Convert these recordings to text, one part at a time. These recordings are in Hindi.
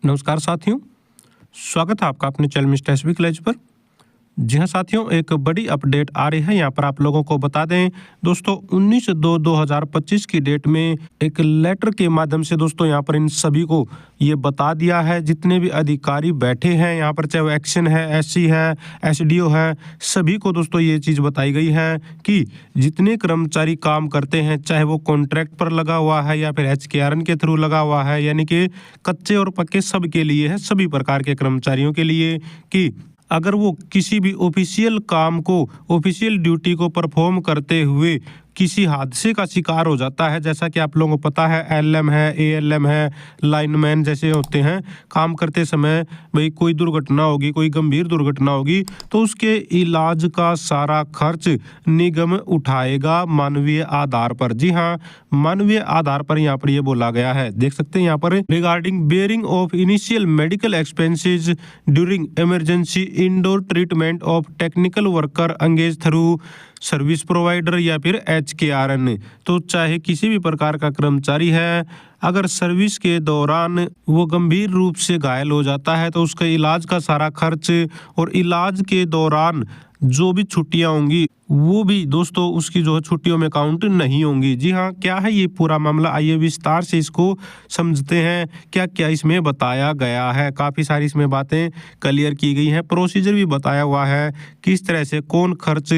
नमस्कार साथियों, स्वागत है आपका अपने चैनल मिस्टर एसबी कॉलेज पर। जी हाँ साथियों, एक बड़ी अपडेट आ रही है यहाँ पर आप लोगों को बता दें दोस्तों। 19/2/2025 की डेट में एक लेटर के माध्यम से दोस्तों यहाँ पर इन सभी को ये बता दिया है, जितने भी अधिकारी बैठे हैं यहाँ पर, चाहे वो एक्शन है, एससी है, एसडीओ है, सभी को दोस्तों ये चीज़ बताई गई है कि जितने कर्मचारी काम करते हैं, चाहे वो कॉन्ट्रैक्ट पर लगा हुआ है या फिर HKRN के थ्रू लगा हुआ है, यानी कि कच्चे और पक्के सब के लिए है, सभी प्रकार के कर्मचारियों के लिए, कि अगर वो किसी भी ऑफिशियल काम को, ऑफिशियल ड्यूटी को परफॉर्म करते हुए किसी हादसे का शिकार हो जाता है, जैसा कि आप लोगों को पता है LM है, ALM है, लाइनमैन जैसे होते हैं, काम करते समय भाई कोई दुर्घटना होगी, कोई गंभीर दुर्घटना होगी, तो उसके इलाज का सारा खर्च निगम उठाएगा मानवीय आधार पर। जी हाँ, मानवीय आधार पर यहाँ पर ये बोला गया है, देख सकते हैं यहाँ पर, regarding bearing of initial medical expenses during emergency indoor treatment of technical worker engage through service provider या फिर HKRN। तो चाहे किसी भी प्रकार का कर्मचारी है, अगर सर्विस के दौरान वो गंभीर रूप से घायल हो जाता है तो उसका इलाज का सारा खर्च और इलाज के दौरान जो भी छुट्टियां होंगी वो भी दोस्तों उसकी जो है छुट्टियों में काउंट नहीं होंगी। जी हाँ, क्या है ये पूरा मामला, आइए विस्तार से इसको समझते हैं। क्या क्या इसमें बताया गया है, काफ़ी सारी इसमें बातें क्लियर की गई हैं, प्रोसीजर भी बताया हुआ है, किस तरह से कौन खर्च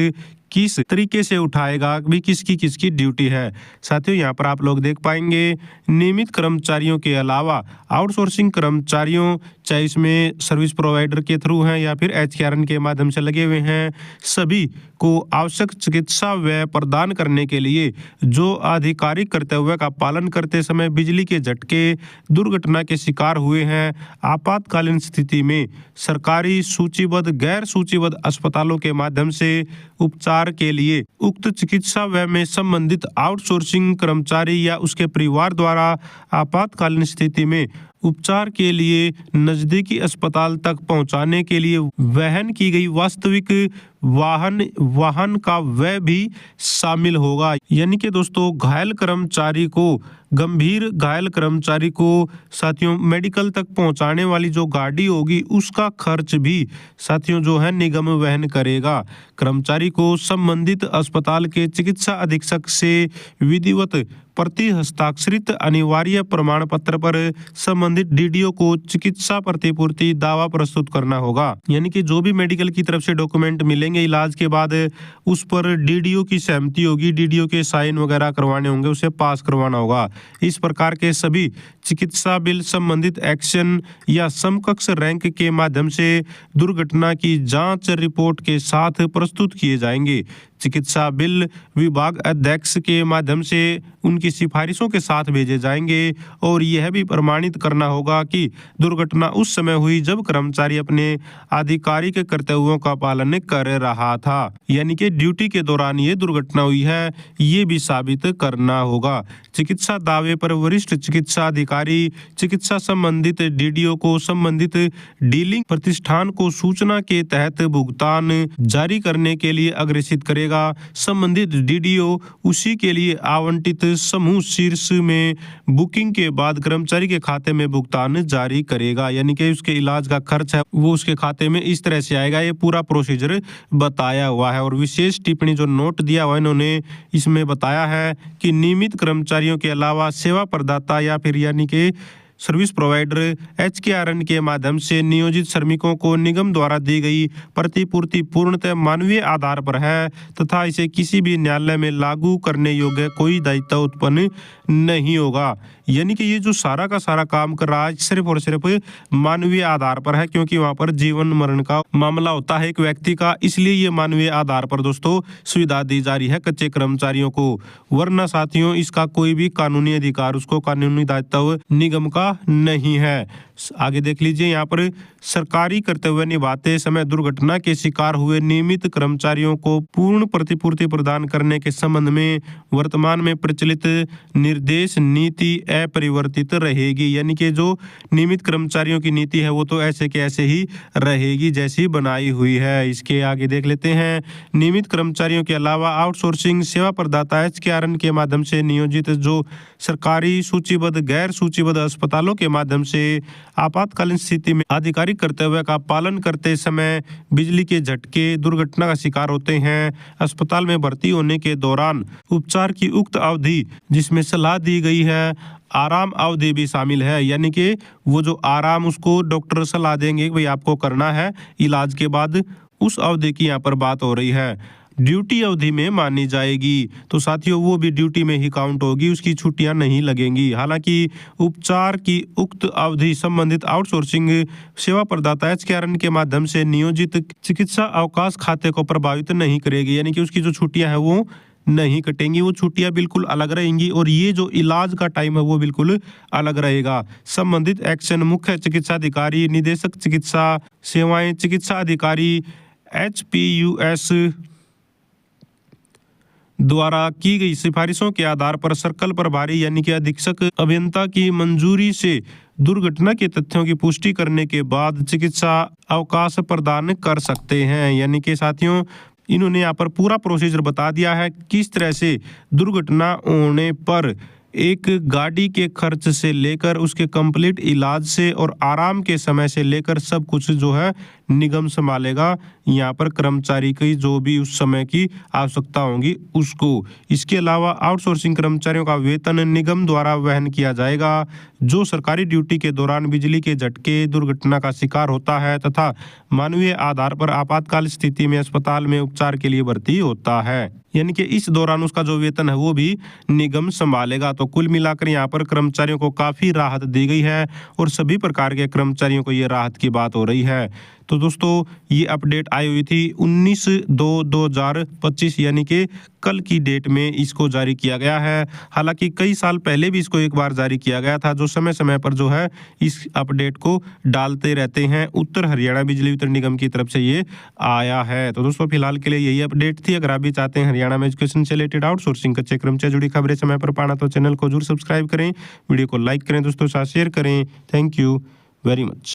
किस तरीके से उठाएगा, भी किसकी किसकी ड्यूटी है। साथियों यहाँ पर आप लोग देख पाएंगे, नियमित कर्मचारियों के अलावा आउटसोर्सिंग कर्मचारियों, चाहे इसमें सर्विस प्रोवाइडर के थ्रू हैं या फिर HKRN के माध्यम से लगे हुए हैं, सभी को आवश्यक चिकित्सा व्यय प्रदान करने के लिए जो आधिकारिक कर्तव्य का पालन करते समय बिजली के झटके, दुर्घटना के शिकार हुए हैं, आपातकालीन स्थिति में सरकारी सूचीबद्ध गैर सूचीबद्ध अस्पतालों के माध्यम से उपचार के लिए उक्त चिकित्सा व्यय में संबंधित आउटसोर्सिंग कर्मचारी या उसके परिवार द्वारा आपातकालीन स्थिति में उपचार के लिए नजदीकी अस्पताल तक पहुंचाने के लिए वहन की गई वास्तविक वाहन का व्यय भी शामिल होगा। यानी कि दोस्तों घायल कर्मचारी को, गंभीर घायल कर्मचारी को साथियों मेडिकल तक पहुंचाने वाली जो गाड़ी होगी उसका खर्च भी साथियों जो है निगम वहन करेगा। कर्मचारी को संबंधित अस्पताल के चिकित्सा अधीक्षक से विधिवत प्रति हस्ताक्षरित अनिवार्य प्रमाण पत्र पर संबंधित DDO को चिकित्सा प्रतिपूर्ति दावा प्रस्तुत करना होगा। यानी कि जो भी मेडिकल की तरफ से डॉक्यूमेंट मिलेंगे इलाज के बाद, उस पर DDO की सहमति होगी, DDO के साइन वगैरह करवाने होंगे, उसे पास करवाना होगा। इस प्रकार के सभी चिकित्सा बिल संबंधित एक्शन या समकक्ष रैंक के माध्यम से दुर्घटना की जांच रिपोर्ट के साथ प्रस्तुत किए जाएंगे। चिकित्सा बिल विभाग अध्यक्ष के माध्यम से उनकी सिफारिशों के साथ भेजे जाएंगे और यह भी प्रमाणित करना होगा कि दुर्घटना उस समय हुई जब कर्मचारी अपने आधिकारिक कर्तव्यों का पालन कर रहा था, यानी कि ड्यूटी के दौरान ये दुर्घटना हुई है, ये भी साबित करना होगा। चिकित्सा दावे पर वरिष्ठ चिकित्सा अधिकारी चिकित्सा संबंधित DDO को संबंधित डीलिंग प्रतिष्ठान को सूचना के तहत भुगतान जारी करने के लिए अग्रेसित करेगा। संबंधित DDO उसी के लिए आवंटित समूह शीर्ष में बुकिंग के बाद कर्मचारी के खाते में भुगतान जारी करेगा। यानी कि उसके इलाज का खर्च है वो उसके खाते में इस तरह से आएगा। ये पूरा प्रोसीजर बताया हुआ है और विशेष टिप्पणी जो नोट दिया हुआ इन्होंने इसमें बताया है कि नियमित कर्मचारियों के अलावा सेवा प्रदाता या फिर यानी कि सर्विस प्रोवाइडर HKRN के माध्यम से नियोजित श्रमिकों को निगम द्वारा दी गई प्रतिपूर्ति पूर्णतः मानवीय आधार पर है तथा इसे किसी भी न्यायालय में लागू करने योग्य कोई दायित्व उत्पन्न नहीं होगा। यानी कि ये जो सारा का सारा काम कर रहा है सिर्फ और सिर्फ मानवीय आधार पर है, क्योंकि वहां पर जीवन मरण का मामला होता है एक व्यक्ति का, इसलिए ये मानवीय आधार पर दोस्तों सुविधा दी जा रही है कच्चे कर्मचारियों को। वरना साथियों इसका कोई भी कानूनी अधिकार, उसको कानूनी दायित्व निगम का नहीं है। आगे देख लीजिए, यहाँ पर सरकारी कर्तव्य निभाते समय दुर्घटना के शिकार हुए नियमित कर्मचारियों को पूर्ण प्रतिपूर्ति प्रदान करने के संबंध में वर्तमान में प्रचलित निर्देश नीति अपरिवर्तित रहेगी। यानी कि जो नियमित कर्मचारियों की नीति है वो तो ऐसे के ऐसे ही रहेगी जैसी बनाई हुई है। इसके आगे देख लेते हैं, नियमित कर्मचारियों के अलावा आउटसोर्सिंग सेवा प्रदाता HKRN के माध्यम से नियोजित जो सरकारी सूचीबद्ध गैर सूचीबद्ध अस्पताल अस्पतालों के माध्यम से आपातकालीन स्थिति में आधिकारिक कर्तव्य का पालन करते समय बिजली के झटके दुर्घटना का शिकार होते हैं। अस्पताल में भर्ती होने के दौरान उपचार की उक्त अवधि जिसमें सलाह दी गई है आराम अवधि भी शामिल है, यानी कि वो जो आराम उसको डॉक्टर सलाह देंगे कि भाई आपको करना है इलाज के बाद, उस अवधि की यहाँ पर बात हो रही है। ड्यूटी अवधि में मानी जाएगी, तो साथियों वो भी ड्यूटी में ही काउंट होगी, उसकी छुट्टियां नहीं लगेंगी। हालांकि उपचार की उक्त अवधि संबंधित आउटसोर्सिंग सेवा प्रदाता HKRN के माध्यम से नियोजित चिकित्सा अवकाश खाते को प्रभावित नहीं करेगी, यानी कि उसकी जो छुट्टियां हैं वो नहीं कटेंगी, वो छुट्टियां बिल्कुल अलग रहेंगी और ये जो इलाज का टाइम है वो बिल्कुल अलग रहेगा। संबंधित एक्शन मुख्य चिकित्सा अधिकारी, निदेशक चिकित्सा सेवाएं, चिकित्सा अधिकारी HPUS द्वारा की गई सिफारिशों के आधार पर सर्कल प्रभारी यानी कि अधीक्षक अभियंता की मंजूरी से दुर्घटना के तथ्यों की पुष्टि करने के बाद चिकित्सा अवकाश प्रदान कर सकते हैं। यानी कि साथियों इन्होंने यहाँ पर पूरा प्रोसीजर बता दिया है किस तरह से दुर्घटना होने पर एक गाड़ी के खर्च से लेकर उसके कंप्लीट इलाज से और आराम के समय से लेकर सब कुछ जो है निगम संभालेगा। यहाँ पर कर्मचारी की जो भी उस समय की आवश्यकता होगी उसको। इसके अलावा आउटसोर्सिंग कर्मचारियों का वेतन निगम द्वारा वहन किया जाएगा जो सरकारी ड्यूटी के दौरान बिजली के झटके दुर्घटना का शिकार होता है तथा मानवीय आधार पर आपातकाल स्थिति में अस्पताल में उपचार के लिए भर्ती होता है, यानी कि इस दौरान उसका जो वेतन है वो भी निगम संभालेगा। तो कुल मिलाकर यहाँ पर कर्मचारियों को काफ़ी राहत दी गई है और सभी प्रकार के कर्मचारियों को ये राहत की बात हो रही है। तो दोस्तों ये अपडेट आई हुई थी 19/2/2025 यानी कि कल की डेट में इसको जारी किया गया है। हालांकि कई साल पहले भी इसको एक बार जारी किया गया था, जो समय समय पर जो है इस अपडेट को डालते रहते हैं। उत्तर हरियाणा बिजली वितरण निगम की तरफ से ये आया है। तो दोस्तों फिलहाल के लिए यही अपडेट थी। अगर आप भी चाहते हैं हरियाणा में एजुकेशन से रिलेटेड आउटसोर्सिंग कच्चे क्रम से जुड़ी खबरें समय पर पाना तो चैनल को जरूर सब्सक्राइब करें, वीडियो को लाइक करें, दोस्तों साथ शेयर करें। Thank you very much.